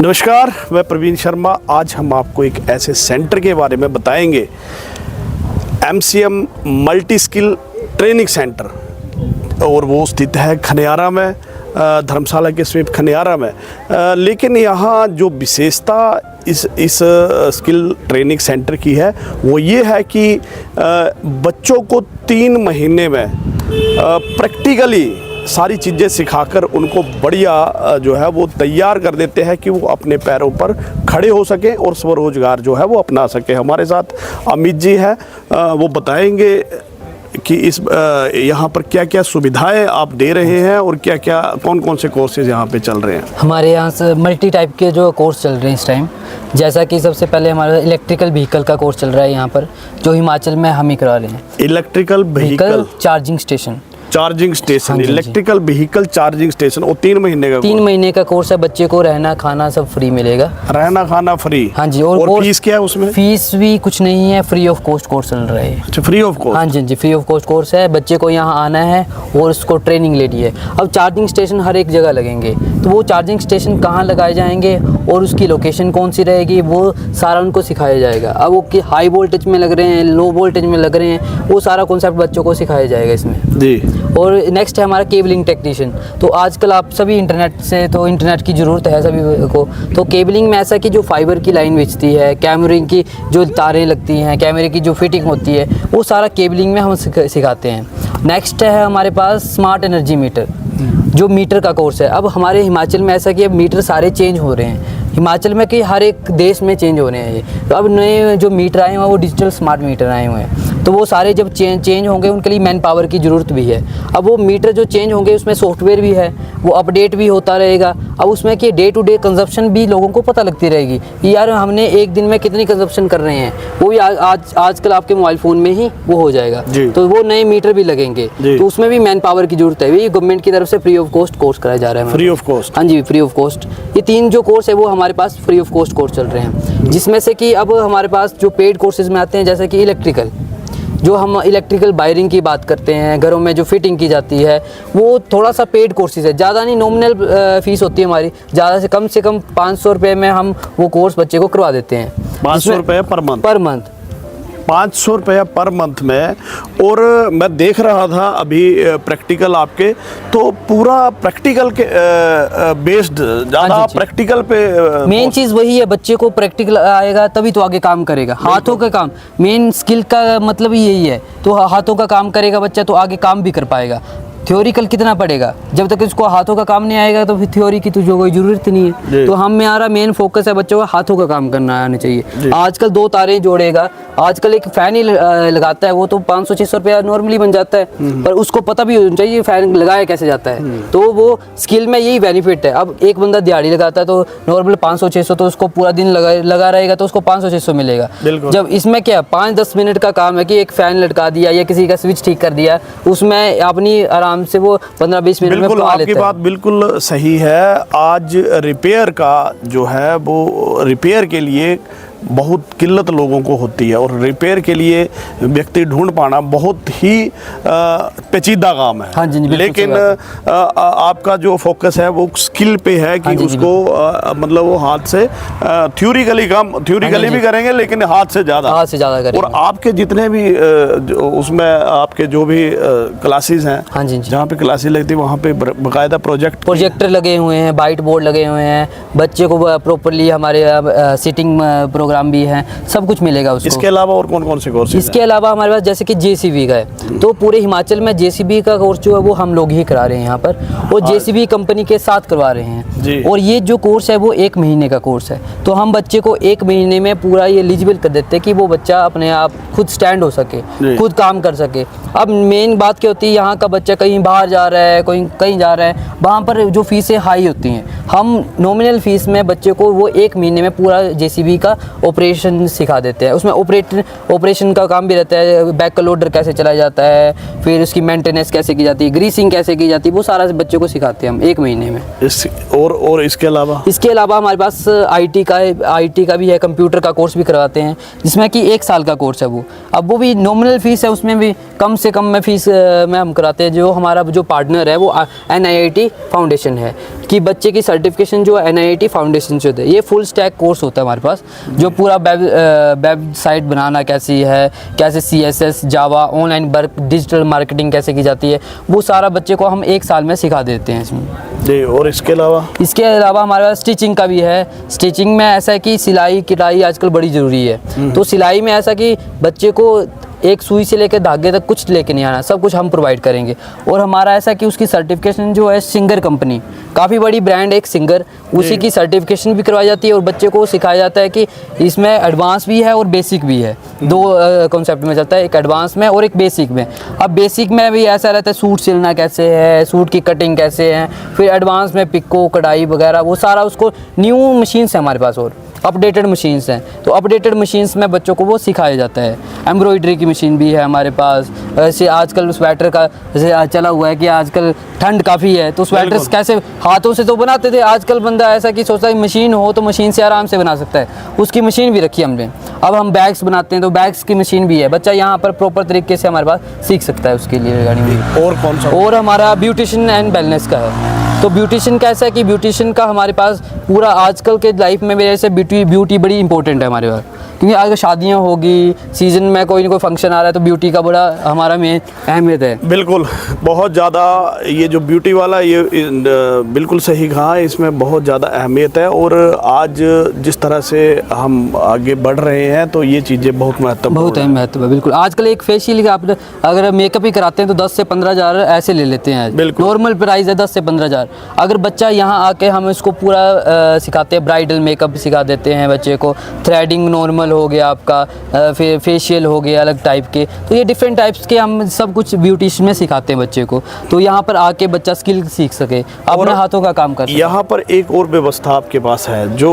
नमस्कार, मैं प्रवीण शर्मा। आज हम आपको एक ऐसे सेंटर के बारे में बताएंगे, MCM multi skill training centre, और वो स्थित है खनियारा में, धर्मशाला के समीप खनियारा में। लेकिन यहाँ जो विशेषता इस स्किल ट्रेनिंग सेंटर की है वो ये है कि बच्चों को 3 महीने में प्रैक्टिकली सारी चीज़ें सिखाकर उनको बढ़िया जो है वो तैयार कर देते हैं कि वो अपने पैरों पर खड़े हो सकें और स्वरोजगार जो है वो अपना सकें। हमारे साथ अमित जी है, वो बताएंगे कि इस यहाँ पर क्या क्या सुविधाएं आप दे रहे हैं और क्या क्या कौन कौन से कोर्सेज यहाँ पे चल रहे हैं। हमारे यहाँ से मल्टी टाइप के जो कोर्स चल रहे हैं इस टाइम, जैसा कि सबसे पहले हमारा इलेक्ट्रिकल व्हीकल का कोर्स चल रहा है यहाँ पर, जो हिमाचल में हम ही करा रहे हैं। Electrical vehicle charging station, electrical vehicle charging station, और 3 महीने का 3 महीने का कोर्स है। बच्चे को रहना खाना सब फ्री मिलेगा। रहना खाना फ्री? हाँ जी। और फीस क्या है उसमें? फीस भी कुछ नहीं है, फ्री ऑफ कॉस्ट कोर्स चल रहा है। अच्छा, फ्री ऑफ कॉस्ट? हाँ जी, फ्री ऑफ कॉस्ट कोर्स है। बच्चे को यहाँ आना है और उसको ट्रेनिंग लेनी है। अब चार्जिंग स्टेशन हर एक जगह लगेंगे, तो वो चार्जिंग स्टेशन कहाँ लगाए जाएंगे और उसकी लोकेशन कौन सी रहेगी, वो सारा उनको सिखाया जाएगा। अब वो कि हाई वोल्टेज में लग रहे हैं, लो वोल्टेज में लग रहे हैं, वो सारा कॉन्सेप्ट बच्चों को सिखाया जाएगा इसमें जी। और नेक्स्ट है हमारा केबलिंग टेक्नीशियन। तो आजकल आप सभी इंटरनेट की ज़रूरत है सभी को। तो केबलिंग में ऐसा कि जो फाइबर की लाइन बिछती है, कैमरे की जो तारें लगती हैं, कैमरे की जो फिटिंग होती है, वो सारा केबलिंग में हम सिखाते हैं। नेक्स्ट है हमारे पास स्मार्ट एनर्जी मीटर, जो मीटर का कोर्स है। अब हमारे हिमाचल में ऐसा कि अब मीटर सारे चेंज हो रहे हैं हिमाचल में, कि हर एक देश में चेंज हो रहे हैं ये। तो अब नए जो मीटर आए हुए हैं वो डिजिटल स्मार्ट मीटर आए हुए हैं। तो वो सारे जब चेंज होंगे उनके लिए मैन पावर की ज़रूरत भी है। अब वो मीटर जो चेंज होंगे उसमें सॉफ्टवेयर भी है, वो अपडेट भी होता रहेगा। अब उसमें कि डे टू डे कंजप्शन भी लोगों को पता लगती रहेगी कि यार हमने एक दिन में कितनी कंजप्शन कर रहे हैं, वो भी आजकल आपके मोबाइल फ़ोन में ही वो हो जाएगा। तो वो नए मीटर भी लगेंगे, तो उसमें भी मैन पावर की ज़रूरत है। ये गवर्नमेंट की तरफ से फ्री ऑफ कॉस्ट कोर्स कराया जा रहा है। Free of cost? हाँ जी, फ्री ऑफ कॉस्ट। ये 3 जो कोर्स है वो हमारे पास फ्री ऑफ कॉस्ट कोर्स चल रहे हैं, जिसमें से कि अब हमारे पास जो पेड कोर्सेज में आते हैं, जैसे कि इलेक्ट्रिकल, जो हम इलेक्ट्रिकल वायरिंग की बात करते हैं, घरों में जो फिटिंग की जाती है, वो थोड़ा सा पेड कोर्सेज है। ज़्यादा नहीं, नॉमिनल फीस होती है हमारी, ज़्यादा से कम 500 रुपये में हम वो कोर्स बच्चे को करवा देते हैं। 500 रुपये पर मंथ? 500 रुपये पर मंथ में। और मैं देख रहा था अभी प्रैक्टिकल आपके, तो पूरा प्रैक्टिकल के बेस्ड, ज़्यादा प्रैक्टिकल पे मेन चीज़ वही है। बच्चे को प्रैक्टिकल आएगा तभी तो आगे काम करेगा। हाथों का काम, मेन स्किल का मतलब ही यही है। तो हाथों का काम करेगा बच्चा तो आगे काम भी कर पाएगा। थ्योरिकल कितना पड़ेगा, जब तक इसको हाथों का काम नहीं आएगा तो फिर थ्योरी की तो जो कोई ज़रूरत नहीं है। तो हमारा मेन फोकस है बच्चों को हाथों का काम करना आना चाहिए। आजकल 2 तारें जोड़ेगा, आजकल एक फ़ैन ही लगाता है, वो तो 500-600 रुपया नॉर्मली बन जाता है, पर उसको पता भी होना चाहिए फ़ैन लगाया कैसे जाता है। तो वो स्किल में यही बेनिफिट है। अब एक बंदा दिहाड़ी लगाता है तो नॉर्मल 500-600, तो उसको पूरा दिन लगा रहेगा तो उसको 500-600 मिलेगा। जब इसमें क्या 5-10 मिनट का काम है कि एक फ़ैन लटका दिया या किसी का स्विच ठीक कर दिया, उसमें अपनी आराम से वो 15-20 मिनट में बिल्कुल आपकी बात बिल्कुल सही है। आज रिपेयर का जो है वो रिपेयर के लिए बहुत किल्लत लोगों को होती है, और रिपेयर के लिए व्यक्ति ढूंढ पाना बहुत ही पेचीदा काम है। हाँ जी, लेकिन आपका जो फोकस है वो स्किल पे है कि उसको मतलब वो हाथ से थ्योरिकली भी करेंगे, लेकिन हाथ से ज़्यादा करेंगे। और आपके जितने भी उसमें आपके जो भी क्लासेस हैं, हाँ जी, जहाँ पे क्लासेस लगती है वहाँ पे बाकायदा प्रोजेक्टर लगे हुए हैं, वाइट बोर्ड लगे हुए हैं, बच्चे को प्रॉपरली हमारे सिटिंग प्रोग्राम भी है, सब कुछ मिलेगा उसको। इसके अलावा और कौन कौन से कोर्स? इसके अलावा हमारे पास जैसे कि JCB का है, तो पूरे हिमाचल में JCB का कोर्स जो है वो हम लोग ही करा रहे हैं यहाँ पर, और JCB कंपनी के साथ करवा रहे हैं। और ये जो कोर्स है वो 1 महीने का कोर्स है। तो हम बच्चे को 1 महीने में पूरा ये एलिजिबल कर देते हैं कि वो बच्चा अपने आप खुद स्टैंड हो सके, खुद काम कर सके। अब मेन बात क्या होती है, यहाँ का बच्चा कहीं बाहर जा रहा है, कोई कहीं जा रहा है, वहाँ पर जो फीसें हाई होती हैं। हम नॉमिनल फीस में बच्चे को वो 1 महीने में पूरा JCB का ऑपरेशन सिखा देते हैं। उसमें ऑपरेशन का काम भी रहता है, बैक का लोडर कैसे चलाया जाता है, फिर उसकी मेंटेनेंस कैसे की जाती है, ग्रीसिंग कैसे की जाती है, वो सारा बच्चों को सिखाते हैं हम 1 महीने में। और इसके अलावा हमारे पास IT का भी है, कंप्यूटर का कोर्स भी करवाते हैं, जिसमें कि 1 साल का कोर्स है वो। अब वो भी नॉमिनल फीस है, उसमें भी कम से कम में फीस में हम कराते हैं। जो हमारा जो पार्टनर है वो NIIT फाउंडेशन है। कि बच्चे की सर्टिफिकेशन जो NIT फाउंडेशन से होता है, ये फुल स्टैक कोर्स होता है हमारे पास, जो पूरा वेबसाइट बनाना कैसी है, कैसे CSS जावा ऑनलाइन वर्क डिजिटल मार्केटिंग कैसे की जाती है, वो सारा बच्चे को हम 1 साल में सिखा देते हैं इसमें जी। और इसके अलावा हमारे पास स्टिचिंग का भी है। स्टिचिंग में ऐसा है कि सिलाई कढ़ाई आजकल बड़ी ज़रूरी है, तो सिलाई में ऐसा कि बच्चे को एक सुई से लेकर धागे तक कुछ लेके नहीं आना, सब कुछ हम प्रोवाइड करेंगे। और हमारा ऐसा कि उसकी सर्टिफिकेशन जो है सिंगर कंपनी, काफ़ी बड़ी ब्रांड एक सिंगर, उसी की सर्टिफिकेशन भी करवाई जाती है और बच्चे को सिखाया जाता है कि इसमें एडवांस भी है और बेसिक भी है। 2 कॉन्सेप्ट में चलता है, एक एडवांस में और एक बेसिक में। अब बेसिक में भी ऐसा रहता है सूट सिलना कैसे है, सूट की कटिंग कैसे है, फिर एडवांस में पिको कढ़ाई वगैरह वो सारा उसको न्यू मशीन्स है हमारे पास और अपडेटेड मशीन्स हैं, तो अपडेटेड मशीन्स में बच्चों को वो सिखाया जाता है। एम्ब्रॉयडरी की मशीन भी है हमारे पास। ऐसे आजकल स्वेटर का जैसे चला हुआ है कि आजकल ठंड काफ़ी है, तो स्वेटर्स कैसे हाथों से तो बनाते थे, आजकल बंदा ऐसा कि सोचता है मशीन हो तो मशीन से आराम से बना सकता है, उसकी मशीन भी रखी हमने। अब हम बैग्स बनाते हैं तो बैग्स की मशीन भी है, बच्चा यहाँ पर प्रॉपर तरीके से हमारे पास सीख सकता है उसके लिए रिगार्डिंग। और कौन सा? और हमारा ब्यूटिशियन एंड वेलनेस का है। तो ब्यूटिशियन कैसा है कि ब्यूटिशियन का हमारे पास पूरा आजकल के लाइफ में मेरे से ब्यूटी बड़ी इंपॉर्टेंट है हमारे पास, क्योंकि अगर शादियां होगी, सीज़न में कोई ना कोई फंक्शन आ रहा है, तो ब्यूटी का बड़ा हमारा मेन अहमियत है। बिल्कुल, बहुत ज़्यादा ये जो ब्यूटी वाला ये बिल्कुल सही कहा, इसमें बहुत ज़्यादा अहमियत है। और आज जिस तरह से हम आगे बढ़ रहे हैं तो ये चीज़ें बहुत महत्वपूर्ण महत्व है। बिल्कुल, आजकल एक फेशियल का आप अगर मेकअप ही कराते हैं तो 10 से 15 हज़ार ऐसे ले लेते हैं। बिल्कुल, नॉर्मल प्राइस है 10 से 15 हज़ार। अगर बच्चा यहाँ आके हम इसको पूरा सिखाते हैं, ब्राइडल मेकअप सिखा देते हैं बच्चे को, थ्रेडिंग नॉर्मल हो गया आपका, फिर फेशियल हो गया अलग टाइप के, तो ये डिफरेंट टाइप्स के हम सब कुछ ब्यूटिशियन में सिखाते हैं बच्चे को, तो यहाँ पर आके बच्चा स्किल सीख सके, अपने हाथों का काम कर सके। यहाँ पर एक और व्यवस्था आपके पास है जो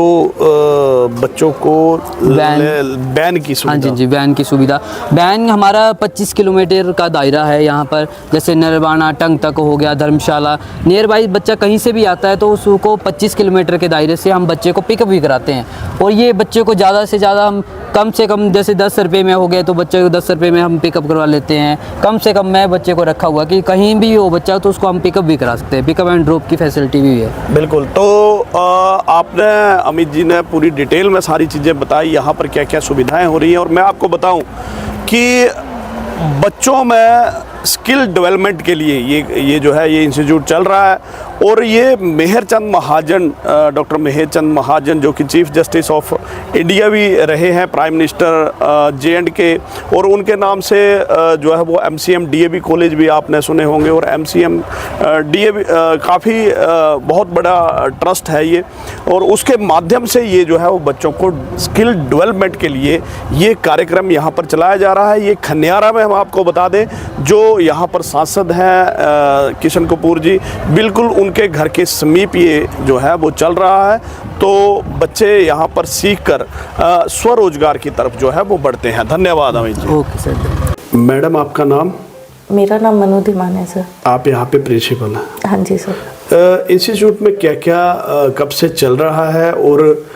बच्चों को बैन की सुविधा। हाँ जी, बैन की सुविधा। बैन हमारा 25 किलोमीटर का दायरा है यहाँ पर, जैसे नरवाना टंग तक हो गया, धर्मशाला नियर बाई बच्चा कहीं से भी आता है तो उसको 25 किलोमीटर के दायरे से हम बच्चे को पिकअप भी कराते हैं। और ये बच्चे को ज़्यादा से ज़्यादा हम कम से कम जैसे 10 रुपये में हो गए तो बच्चे को 10 रुपये में हम पिकअप करवा लेते हैं। कम से कम मैं बच्चे को रखा हुआ कि कहीं भी हो बच्चा तो उसको हम पिकअप भी करा सकते हैं, पिकअप एंड ड्रॉप की फैसिलिटी भी है। बिल्कुल। तो आपने अमित जी ने पूरी डिटेल में सारी चीज़ें बताई, यहाँ पर क्या क्या सुविधाएं हो रही हैं। और मैं आपको बताऊं कि बच्चों में स्किल डेवलपमेंट के लिए ये जो है ये इंस्टीट्यूट चल रहा है। और ये मेहरचंद महाजन, डॉक्टर मेहरचंद महाजन जो कि चीफ जस्टिस ऑफ इंडिया भी रहे हैं, प्राइम मिनिस्टर J&K, और उनके नाम से जो है वो MCM DAV कॉलेज भी आपने सुने होंगे। और MCM DAV काफ़ी बहुत बड़ा ट्रस्ट है ये, और उसके माध्यम से ये जो है वो बच्चों को स्किल डेवलपमेंट के लिए ये कार्यक्रम यहाँ पर चलाया जा रहा है। ये खनियारा में हम आपको बता दें, जो यहाँ पर सांसद हैं किशन कपूर जी, बिल्कुल उनके घर के समीप ये जो है वो चल रहा है। तो बच्चे यहाँ पर सीखकर स्वरोजगार की तरफ जो है वो बढ़ते हैं। धन्यवाद Amit ji. Okay sir. Madam, आपका नाम? मेरा नाम मनु धीमान है सर। आप यहाँ पे प्रिंसिपल हैं? हाँ जी सर। इंस्टीट्यूट में क्या क्या कब से चल रहा है और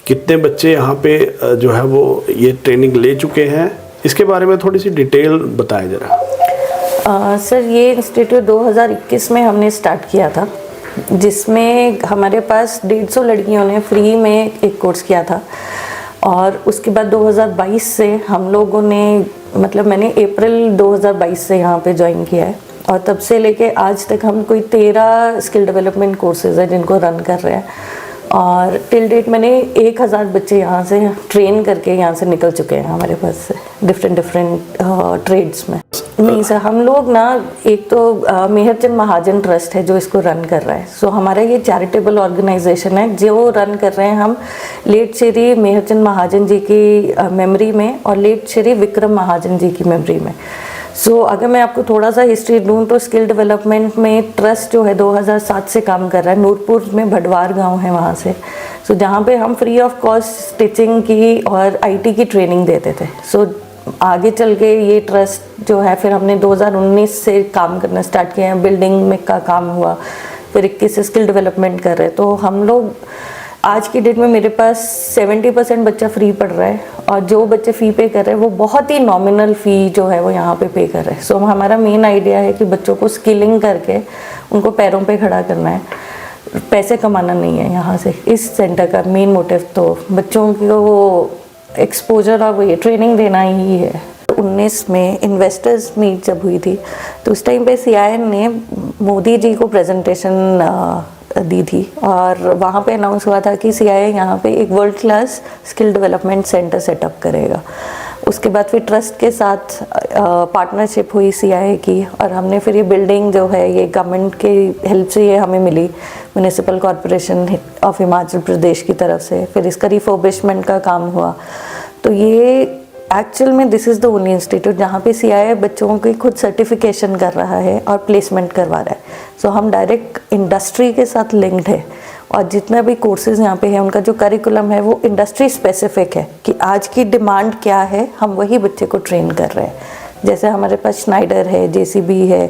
कितने बच्चे यहाँ पे जो है वो ये ट्रेनिंग ले चुके हैं, इसके बारे में थोड़ी सी डिटेल बताएं जरा। सर, ये इंस्टीट्यूट 2021 में हमने स्टार्ट किया था, जिसमें हमारे पास 150 लड़कियों ने फ्री में एक कोर्स किया था। और उसके बाद 2022 से हम लोगों ने, मतलब मैंने अप्रैल 2022 से यहाँ पे ज्वाइन किया है, और तब से लेके आज तक हम कोई 13 स्किल डेवलपमेंट कोर्सेज हैं जिनको रन कर रहे हैं। और टिल डेट मैंने 1000 बच्चे यहाँ से ट्रेन करके यहाँ से निकल चुके हैं हमारे पास से, डिफरेंट ट्रेड्स में। नहीं सर, हम लोग ना, एक तो मेहरचंद महाजन ट्रस्ट है जो इसको रन कर रहा है। सो हमारा ये चैरिटेबल ऑर्गेनाइजेशन है जो रन कर रहे हैं हम लेट श्री मेहरचंद महाजन जी की मेमोरी में और लेट श्री विक्रम महाजन जी की मेमोरी में। सो अगर मैं आपको थोड़ा सा हिस्ट्री दूँ तो स्किल डेवलपमेंट में ट्रस्ट जो है 2007 से काम कर रहा है। नूरपुर में भटवार गांव है वहाँ से, सो जहाँ पे हम फ्री ऑफ कॉस्ट स्टिचिंग की और IT की ट्रेनिंग देते थे। सो आगे चल के ये ट्रस्ट जो है, फिर हमने 2019 से काम करना स्टार्ट किया है, बिल्डिंग में का काम हुआ, फिर 21 से स्किल डेवलपमेंट कर रहे हैं। तो हम लोग आज की डेट में मेरे पास 70% बच्चा फ्री पढ़ रहा है, और जो बच्चे फ़ी पे कर रहे हैं वो बहुत ही नॉमिनल फ़ी जो है वो यहाँ पे कर रहे हैं। सो हमारा मेन आइडिया है कि बच्चों को स्किलिंग करके उनको पैरों पे खड़ा करना है। पैसे कमाना नहीं है यहाँ से। इस सेंटर का मेन मोटिव तो बच्चों को वो एक्सपोजर और वो ये ट्रेनिंग देना ही है। 19 में इन्वेस्टर्स मीट जब हुई थी तो उस टाइम पे CII ने मोदी जी को प्रेजेंटेशन दी थी और वहाँ पे अनाउंस हुआ था कि CII यहाँ पे एक world class skill development centre setup करेगा। उसके बाद फिर ट्रस्ट के साथ पार्टनरशिप हुई CII की और हमने फिर ये बिल्डिंग जो है ये गवर्नमेंट की हेल्प से ये हमें मिली, municipal corporation of Himachal Pradesh की तरफ से। फिर इसका रिफर्बिशमेंट का काम हुआ। तो ये एक्चुअल में this is the only institute जहाँ पे CII बच्चों की खुद सर्टिफिकेशन कर रहा है और प्लेसमेंट करवा रहा है। सो हम डायरेक्ट इंडस्ट्री के साथ लिंक्ड है और जितना भी कोर्सेज यहाँ पे है उनका जो करिकुलम है वो इंडस्ट्री स्पेसिफिक है कि आज की डिमांड क्या है, हम वही बच्चे को ट्रेन कर रहे हैं। जैसे हमारे पास स्नाइडर है, JCB है,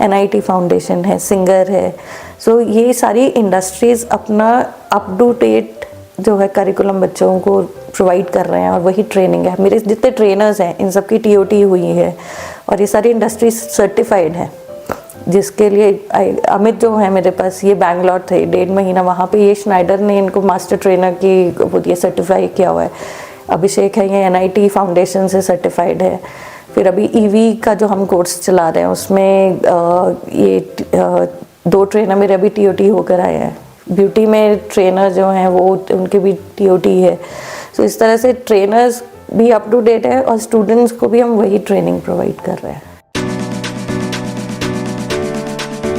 NIT फाउंडेशन है, सिंगर है। सो ये सारी इंडस्ट्रीज़ अपना अप टू डेट जो है करिकुलम बच्चों को प्रोवाइड कर रहे हैं और वही ट्रेनिंग है। मेरे जितने ट्रेनर्स हैं इन सब की TOT हुई है और ये सारी इंडस्ट्री सर्टिफाइड है, जिसके लिए अमित जो है मेरे पास ये बैंगलोर थे 1.5 महीना, वहाँ पे ये स्नाइडर ने इनको मास्टर ट्रेनर की वो ये सर्टिफाई किया हुआ है। अभिषेक है ये NIT फाउंडेशन से सर्टिफाइड है। फिर अभी EV का जो हम कोर्स चला रहे हैं उसमें ये 2 ट्रेनर मेरे अभी TOT होकर आए हैं। ब्यूटी में ट्रेनर जो हैं वो उनके भी TOT है। सो इस तरह से ट्रेनर्स भी अप टू डेट है और स्टूडेंट्स को भी हम वही ट्रेनिंग प्रोवाइड कर रहे हैं।